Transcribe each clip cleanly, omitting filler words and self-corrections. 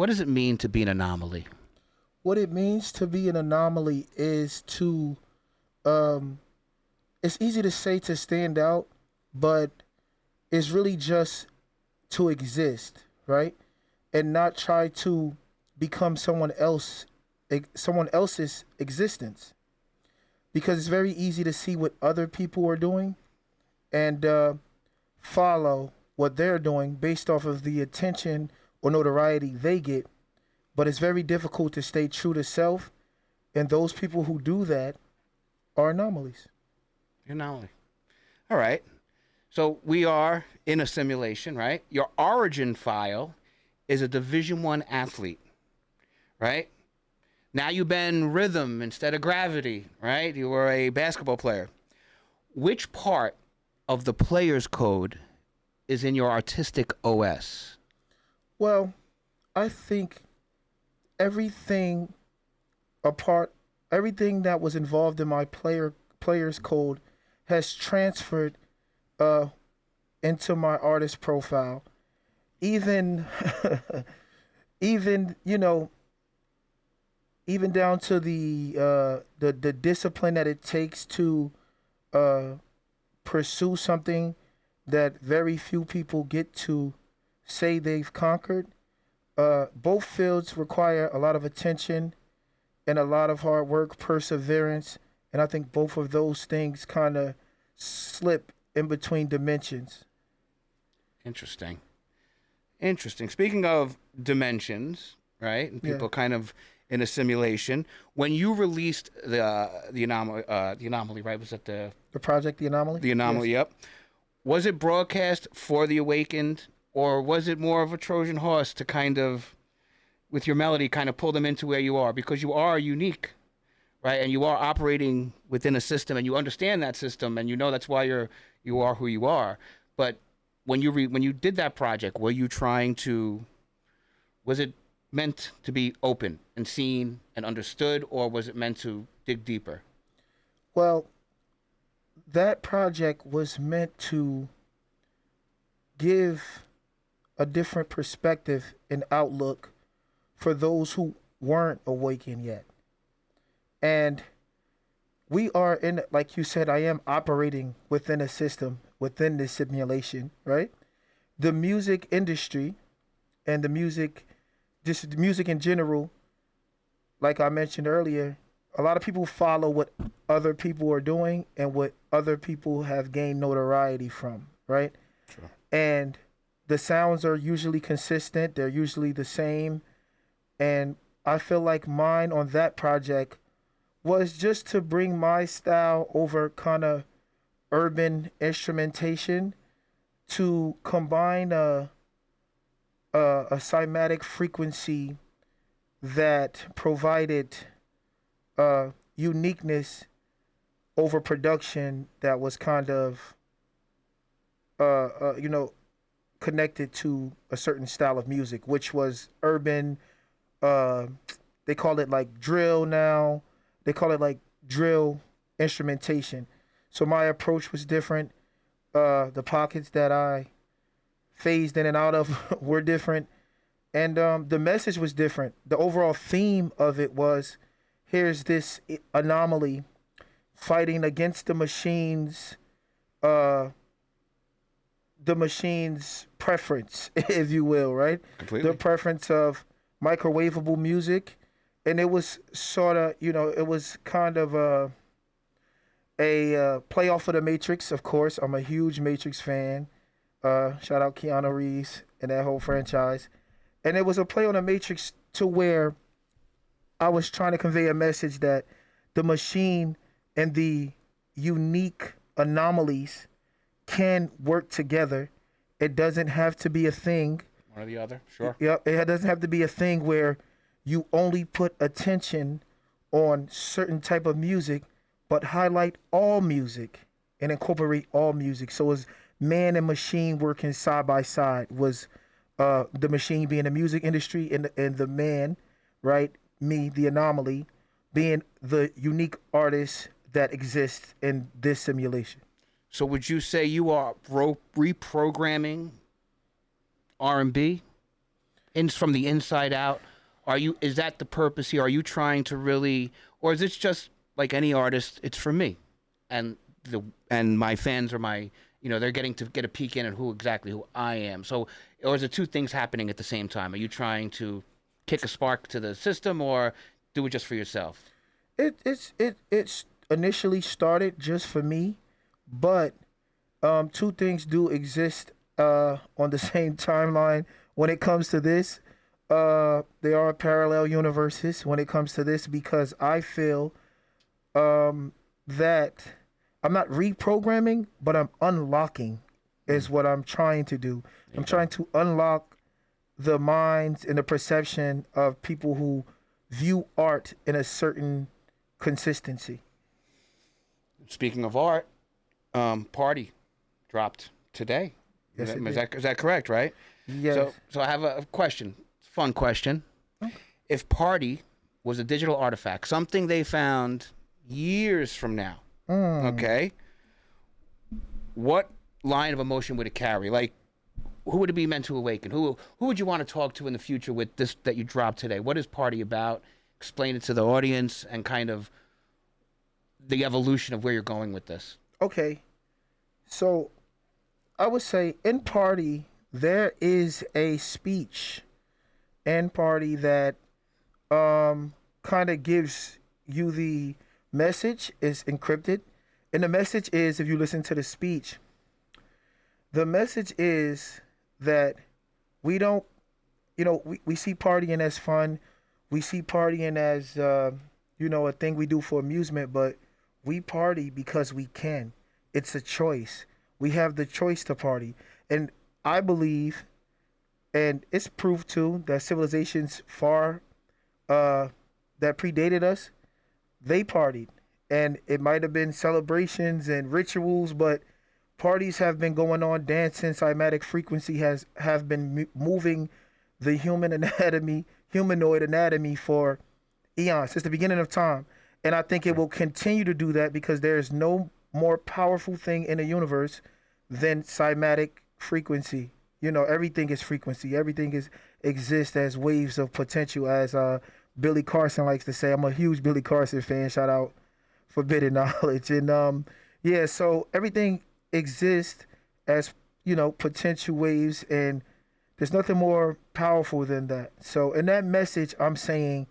What does it mean to be an anomaly? What it means to be an anomaly is to, um, it's easy to say to stand out, but it's really just to exist, right? And not try to become someone else's existence, because it's very easy to see what other people are doing and follow what they're doing based off of the attention or notoriety they get. But it's very difficult to stay true to self, and those people who do that are anomalies. Anomaly. All right. So we are in a simulation, right? Your origin file is a Division One athlete, right? Now you bend rhythm instead of gravity, right? You were a basketball player. Which part of the player's code is in your artistic OS? Well, I think everything apart, everything that was involved in my player's code has transferred uh, into my artist profile. Even, even even down to the discipline that it takes to uh, pursue something that very few people get to say they've conquered. Both fields require a lot of attention and a lot of hard work, perseverance, and I think both of those things kind of slip in between dimensions. Interesting. Interesting. Speaking of dimensions, right, and Yeah, people kind of in a simulation, when you released the anomaly, right? Was that the project, the anomaly. the anomaly? Yes. Yep. Was it broadcast for the Awakened, or was it more of a Trojan horse to kind of, with your melody, kind of pull them into where you are because you are unique, right? And you are operating within a system, and you understand that system, and you know that's why you are who you are. But when you did that project, were you trying to, was it meant to be open and seen and understood, or was it meant to dig deeper? Well, that project was meant to give a different perspective and outlook for those who weren't awakened yet. And we are in, like you said, I am operating within a system, within this simulation, right? The music industry and the music, just the music in general, like I mentioned earlier, a lot of people follow what other people are doing and what other people have gained notoriety from, right? Sure. And the sounds are usually consistent, they're usually the same. And I feel like mine on that project was just to bring my style over kind of urban instrumentation to combine a cymatic frequency that provided uniqueness over production that was kind of you know, connected to a certain style of music, which was urban. Uh, they call it like drill now. They call it like drill instrumentation. So my approach was different. The pockets that I phased in and out of were different, and the message was different. The overall theme of it was, here's this anomaly fighting against uh, the machine's preference, if you will, right? The Completely. preference of microwavable music, and it was sort of, it was kind of a play off of the Matrix. Of course, I'm a huge Matrix fan. Shout out Keanu Reeves and that whole franchise. And it was a play on the Matrix to where I was trying to convey a message that the machine and the unique anomalies can work together. It doesn't have to be a thing. One or the other. Sure. Yeah, it doesn't have to be a thing where you only put attention on certain type of music, but highlight all music and incorporate all music. So it's man and machine working side by side. Was the machine being the music industry, and the man, right? Me, the anomaly, being the unique artist that exists in this simulation. So would you say you are reprogramming R&B? from the inside out? Is that the purpose here? Are you trying to really, or is it just like any artist? It's for me, and the and my fans are my, they're getting to get a peek in at who I am. So, or is it two things happening at the same time? Are you trying to kick a spark to the system, or do it just for yourself? It's initially started just for me, but two things do exist on the same timeline when it comes to this. They are parallel universes when it comes to this because I feel that I'm not reprogramming, but I'm unlocking is what I'm trying to do. I'm trying to unlock the minds and the perception of people who view art in a certain consistency. Speaking of art, Partii dropped today. Yes, it Is did. that correct? Right. Yes. So I have a question. Fun question. Okay. If Partii was a digital artifact, something they found years from now, okay, what line of emotion would it carry? Like, who would it be meant to awaken? Who would you want to talk to in the future with this that you dropped today? What is Partii about? Explain it to the audience and kind of the evolution of where you're going with this. Okay. So I would say in Partii there is a speech in Partii that kind of gives you the message is encrypted. And the message is, if you listen to the speech, the message is that we don't, we see partying as fun. We see partying as, a thing we do for amusement, but we party because we can. It's a choice. We have the choice to party. And I believe, and it's proved too, that civilizations far that predated us, they partied. And it might have been celebrations and rituals, but parties have been going on. Dance and cymatic frequency have been moving the humanoid anatomy for eons, since the beginning of time. And I think it will continue to do that because there is no more powerful thing in the universe than cymatic frequency. Everything is frequency. Everything exists as waves of potential, as Billy Carson likes to say. I'm a huge Billy Carson fan. Shout out Forbidden Knowledge. And so everything exists as, potential waves, and there's nothing more powerful than that. So in that message, I'm saying,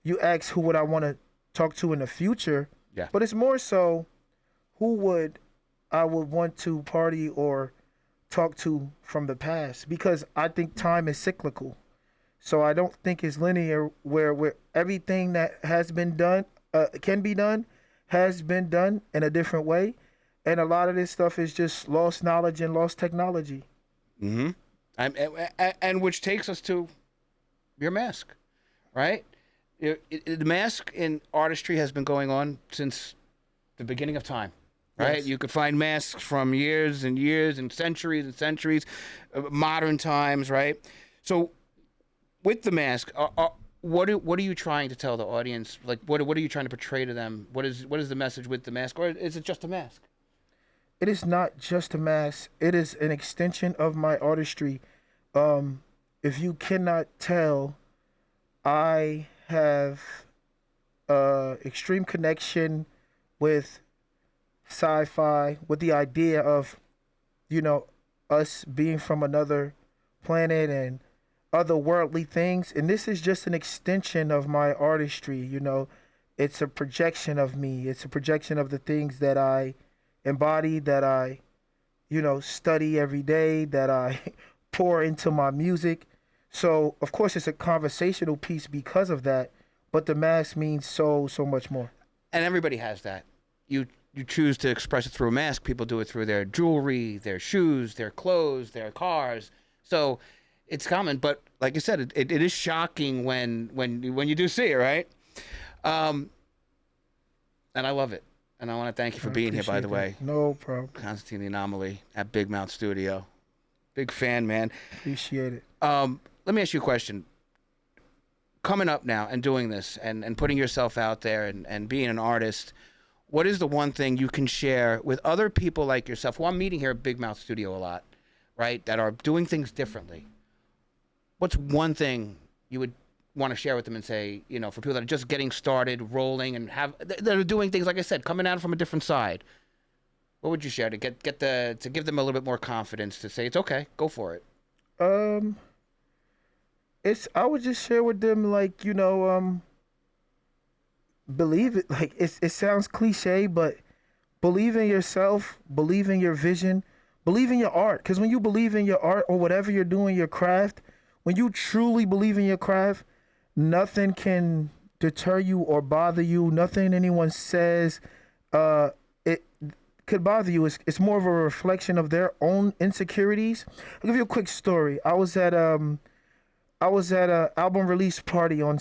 you ask who would I want to talk to in the future, Yeah. but it's more so who I would want to party or talk to from the past, because I think time is cyclical. So I don't think it's linear where everything that has been done, can be done, has been done in a different way. And a lot of this stuff is just lost knowledge and lost technology. Mm-hmm. And which takes us to your mask, right? The mask in artistry has been going on since the beginning of time, right? Yes. You could find masks from years and years and centuries, modern times, right? So with the mask, what are you trying to tell the audience? Like, what are you trying to portray to them? What is the message with the mask, or is it just a mask? It is not just a mask. It is an extension of my artistry. If you cannot tell, I have extreme connection with sci-fi, with the idea of, us being from another planet and otherworldly things. And this is just an extension of my artistry. It's a projection of me. It's a projection of the things that I embody, that I, study every day, that I pour into my music. So, of course, it's a conversational piece because of that, but the mask means so much more. And everybody has that. You choose to express it through a mask. People do it through their jewelry, their shoes, their clothes, their cars. So it's common, but like I said, it is shocking when you do see it, right? And I love it. And I want to thank you for being here, by the way. No problem. Constantine The Anomaly at Big Mouth Studio. Big fan, man. Appreciate it. Let me ask you a question. Coming up now and doing this and putting yourself out there and being an artist, what is the one thing you can share with other people like yourself, who I'm meeting here at Big Mouth Studio a lot, right, that are doing things differently? what's one thing you would want to share with them and say, for people that are just getting started, rolling, and that are doing things like I said, coming at it from a different side? What would you share to to give them a little bit more confidence to say it's okay, go for it? Um, I would just share with them like believe it. Like it sounds cliche, but believe in yourself, believe in your vision, believe in your art. Because when you believe in your art or whatever you're doing, your craft, when you truly believe in your craft, nothing can deter you or bother you. Nothing anyone says, it could bother you. It's more of a reflection of their own insecurities. I'll give you a quick story. I was at a album release party on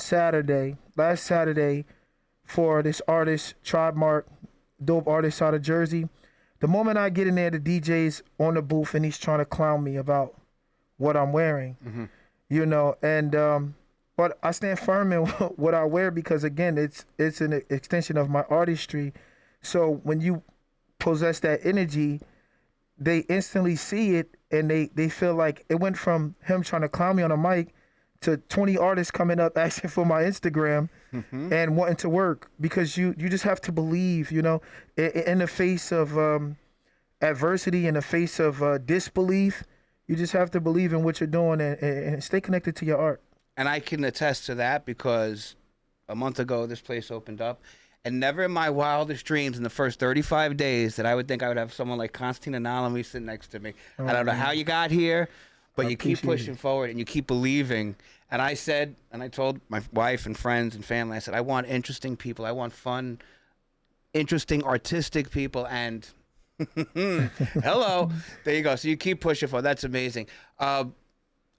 last Saturday, for this artist, Tribe Mark, dope artist out of Jersey. The moment I get in there, the DJ's on the booth and he's trying to clown me about what I'm wearing, and but I stand firm in what I wear because again, it's an extension of my artistry. So when you possess that energy, they instantly see it and they feel like it went from him trying to clown me on a mic to 20 artists coming up asking for my Instagram and wanting to work because you just have to believe, in the face of adversity, in the face of disbelief, you just have to believe in what you're doing and stay connected to your art. And I can attest to that because a month ago this place opened up, and never in my wildest dreams in the first 35 days that I would think I would have someone like Constantine The Anomaly sitting next to me. I don't know how you got here, but you keep pushing forward and you keep believing. And I said, and I told my wife and friends and family, I said, I want interesting people. I want fun, interesting, artistic people. And hello, there you go. So you keep pushing forward. That's amazing.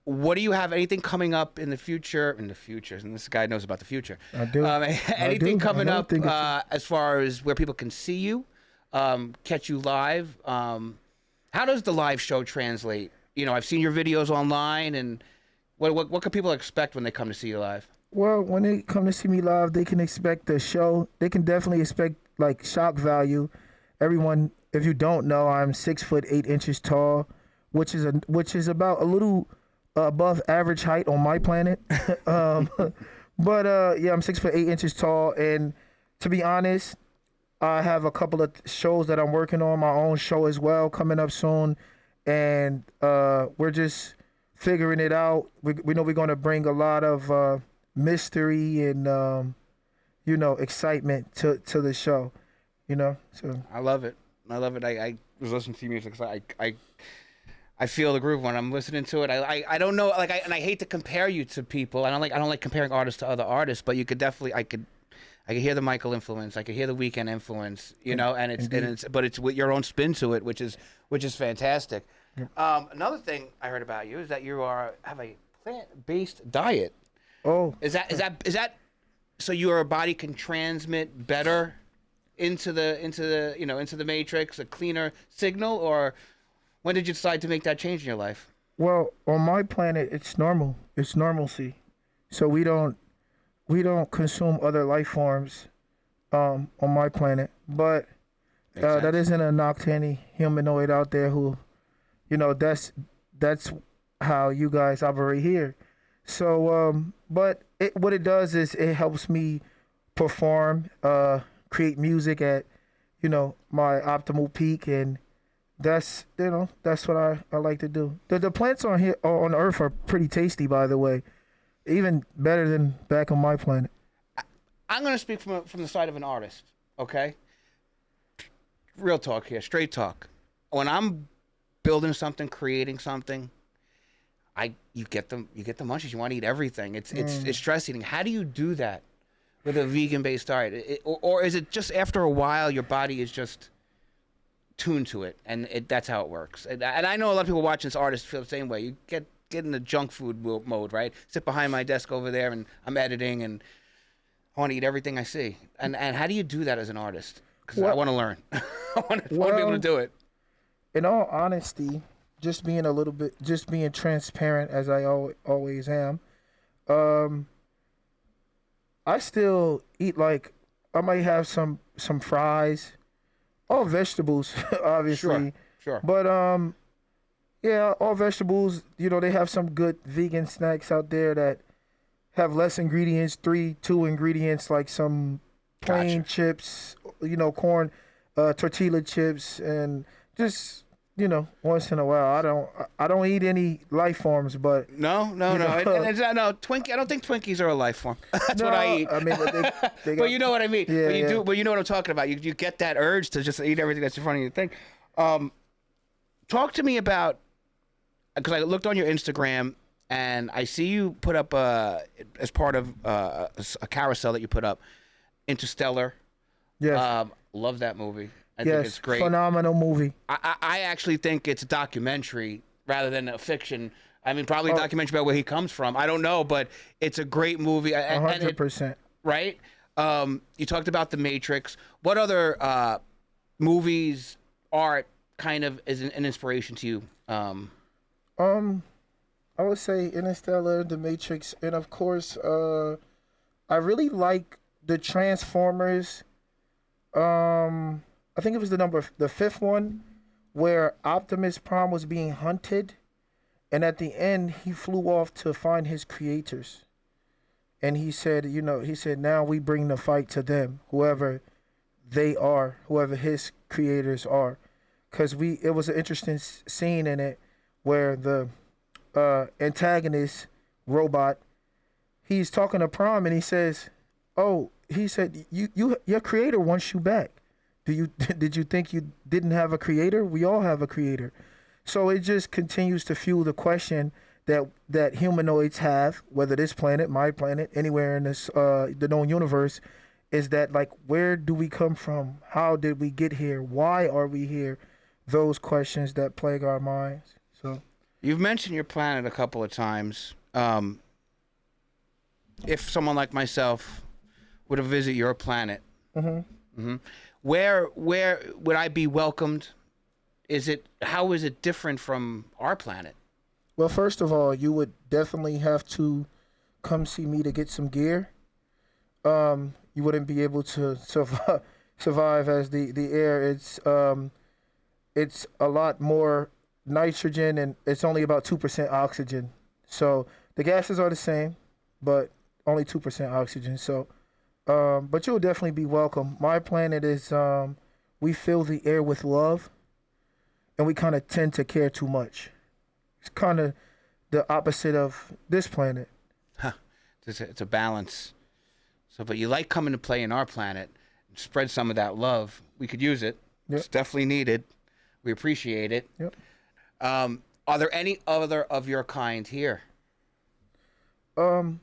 What do you have? Anything coming up in the future? In the future, and this guy knows about the future. I do. Anything coming up as far as where people can see you, catch you live? How does the live show translate? I've seen your videos online, and what can people expect when they come to see you live? Well, when they come to see me live, they can expect the show. They can definitely expect like shock value. Everyone, if you don't know, I'm 6'8" tall, which is about a little above average height on my planet. But yeah, I'm 6'8" tall, and to be honest, I have a couple of shows that I'm working on, my own show as well, coming up soon, and we're just figuring it out. We know we're going to bring a lot of mystery and excitement to the show. So I love it. I was listening to your music. So I feel the groove when I'm listening to it. I don't know, and I hate to compare you to people. I don't like comparing artists to other artists, but you could definitely I could hear the Michael influence. I could hear the Weeknd influence. And it's with your own spin to it, which is fantastic. Another thing I heard about you is that you have a plant-based diet. Oh, is that so your body can transmit better into the matrix, a cleaner signal, or when did you decide to make that change in your life? well, on my planet, it's normal. It's normalcy. So we don't consume other life forms on my planet. But that isn't a knock to any humanoid out there who, that's how you guys operate here. So, but what it does is it helps me perform, create music at, my optimal peak, and that's what I like to do. The plants on here on Earth are pretty tasty, by the way, even better than back on my planet. I'm gonna speak from the side of an artist, okay? Real talk here, straight talk. When I'm building something, creating something, you get the munchies. You want to eat everything. It's stress eating. How do you do that with a vegan-based diet? Or is it just after a while your body is just tuned to it, and that's how it works? And I know a lot of people watching this artist feel the same way. You get in the junk food mode, right? Sit behind my desk over there, and I'm editing, and I want to eat everything I see. And how do you do that as an artist? Because I want to learn. I want to be able to do it. In all honesty, just being transparent as I always am. I still eat I might have some fries, all vegetables, obviously. Sure. But Yeah, all vegetables. You know, they have some good vegan snacks out there that have less ingredients, two ingredients, like some Gotcha. plain chips, you know, corn, tortilla chips, and just once in a while. I don't eat any life forms, but No, no, you no. know, And it's no Twinkie. I don't think Twinkies are a life form. That's what I no, eat. I mean they But got you know what I mean. yeah, But you yeah, do. But you know what I'm talking about. You get that urge to just eat everything that's in front of you. Think. Um, Talk to me about, because I looked on your Instagram and I see you put up as part of a carousel that you put up, Interstellar. yes, Love that movie. I think it's yes, great. phenomenal movie. I actually think it's a documentary rather than a fiction. I mean, probably a Oh, documentary about where he comes from. I don't know, but it's a great movie. a And hundred it, percent. right? You talked about The Matrix. What other movies, art, kind of is an inspiration to you? Um, I would say Interstellar, The Matrix, and of course, I really like the Transformers. I think it was the fifth one, where Optimus Prime was being hunted, and at the end he flew off to find his creators, and he said, now we bring the fight to them, whoever they are, whoever his creators are, because it was an interesting scene in it where the antagonist robot, he's talking to Prime and he says, "Oh, he said your creator wants you back. Do you did you think you didn't have a creator? We all have a creator." So it just continues to fuel the question that humanoids have, whether this planet, my planet, anywhere in this the known universe, is that, like, where do we come from? How did we get here? Why are we here? Those questions that plague our minds. So You've mentioned your planet a couple of times. If someone like myself were to visit your planet, where would I be welcomed? How is it different from our planet? well, first of all, you would definitely have to come see me to get some gear. You wouldn't be able to survive as the air. It's a lot more nitrogen and it's only about 2% oxygen. So the gases are the same, but only 2% oxygen. So, but you'll definitely be welcome. My planet is we fill the air with love, and we kind of tend to care too much. It's kind of the opposite of this planet. Huh. It's a balance. So, but you like coming to play in our planet, spread some of that love. We could use it. Yep. It's definitely needed. We appreciate it. Yep. Are there any other of your kind here? Um,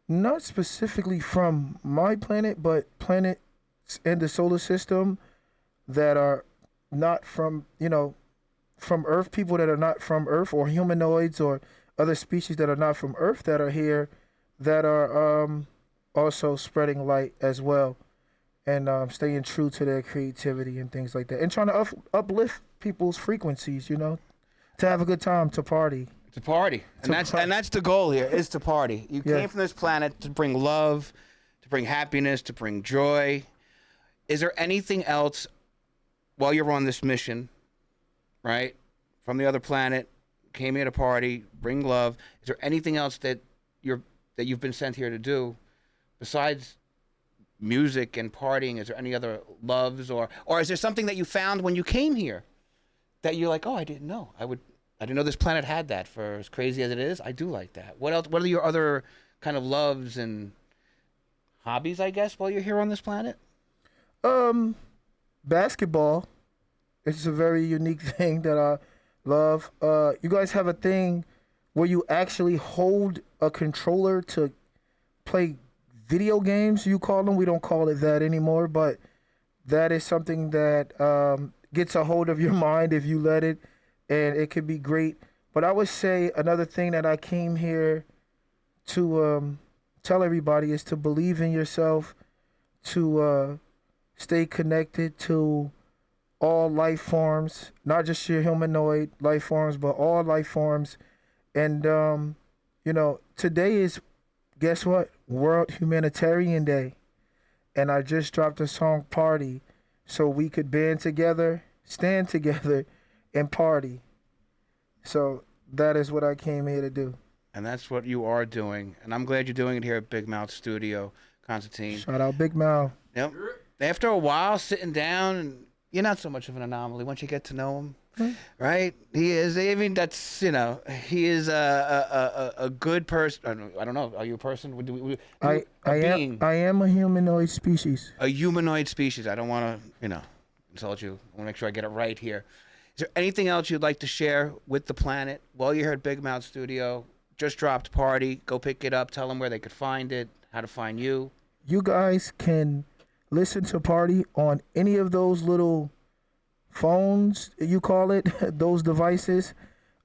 Not specifically from my planet, but planets in the solar system that are not from, from Earth, people that are not from Earth, or humanoids or other species that are not from Earth that are here, that are also spreading light as well, and staying true to their creativity and things like that, and trying to uplift people's frequencies, to have a good time, to party. To party, and that's the goal here, is to party. You Yeah. came from this planet to bring love, to bring happiness, to bring joy. Is there anything else while you're on this mission, right? From the other planet, came here to party, bring love. Is there anything else that you've been sent here to do besides music and partying? Is there any other loves, or is there something that you found when you came here that you're like, oh, I didn't know. I didn't know this planet had that. For as crazy as it is, I do like that. What else? What are your other kind of loves and hobbies, I guess, while you're here on this planet? Um, Basketball. It's a very unique thing that I love. You guys have a thing where you actually hold a controller to play video games. You call them. We don't call it that anymore, but that is something that gets a hold of your mind if you let it, and it could be great. But I would say another thing that I came here to tell everybody is to believe in yourself, to stay connected to all life forms, not just your humanoid life forms, but all life forms. And today is, guess what? World Humanitarian Day, and I just dropped a song "Party," so we could band together, stand together, and party. So that is what I came here to do. And that's what you are doing. And I'm glad you're doing it here at Big Mouth Studio, Constantine. Shout out Big Mal. Yep. After a while sitting down, and you're not so much of an anomaly once you get to know him. Right? He is. I mean, that's, he is a good person. I don't know. Are you a person? I being. am a humanoid species. A humanoid species. I don't want to, insult you. I want to make sure I get it right here. Is there anything else you'd like to share with the planet while you're here at Big Mouth Studio? Just dropped Partii. Go pick it up. Tell them where they could find it, how to find you. You guys can listen to Partii on any of those little phones, you call it, those devices.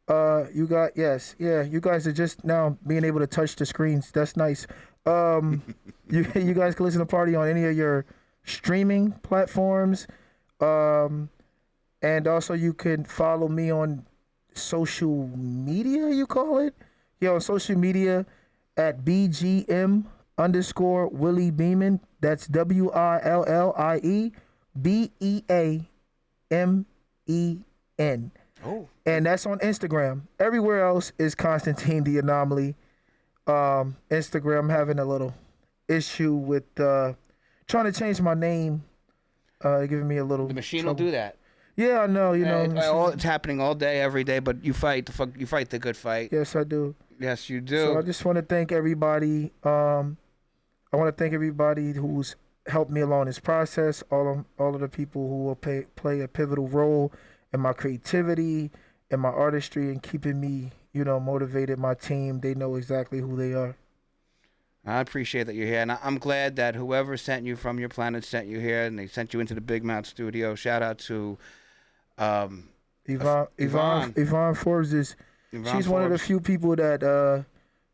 You guys are just now being able to touch the screens. That's nice. You guys can listen to Partii on any of your streaming platforms. And also you can follow me on social media, you call it? Yeah, on social media at BGM_Willie Beeman. That's WILLIEBEAMEN. Oh. And that's on Instagram. Everywhere else is Constantine The Anomaly. Instagram, I'm having a little issue with trying to change my name. Giving me a little The machine trouble. will do that. Yeah, I know. It's happening all day, every day. But you fight the good fight. Yes, I do. Yes, you do. So I just want to thank everybody. I want to thank everybody who's helped me along this process. All of the people who will play a pivotal role in my creativity and my artistry and keeping me, motivated. My team, they know exactly who they are. I appreciate that you're here, and I'm glad that whoever sent you from your planet sent you here, and they sent you into the Big Mouth Studio. Shout out to Yvonne Forbes is. She's one of the few people that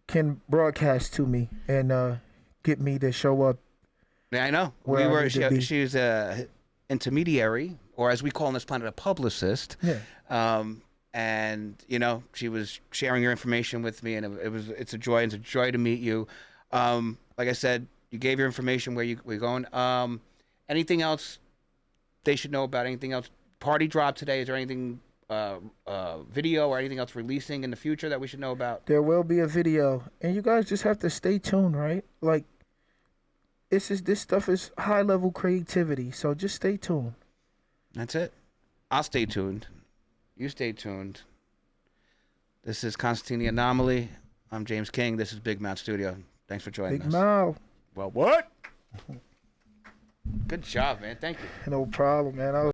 can broadcast to me and get me to show up. Yeah, I know. She's a intermediary, or as we call on this planet, a publicist. Yeah. And she was sharing your information with me, and it's a joy. It's a joy to meet you. Like I said, you gave your information where we're going. Anything else they should know about? Anything else? Partii dropped today. Is there anything video or anything else releasing in the future that we should know about? There will be a video, and you guys just have to stay tuned, right? Like, this stuff is high level creativity, so just stay tuned. That's it. I'll stay tuned. You stay tuned. This is Constantine The Anomaly. I'm James King. This is Big Mouth Studio. Thanks for joining us. Big Mouth. Well, what? Good job, man. Thank you. No problem, man.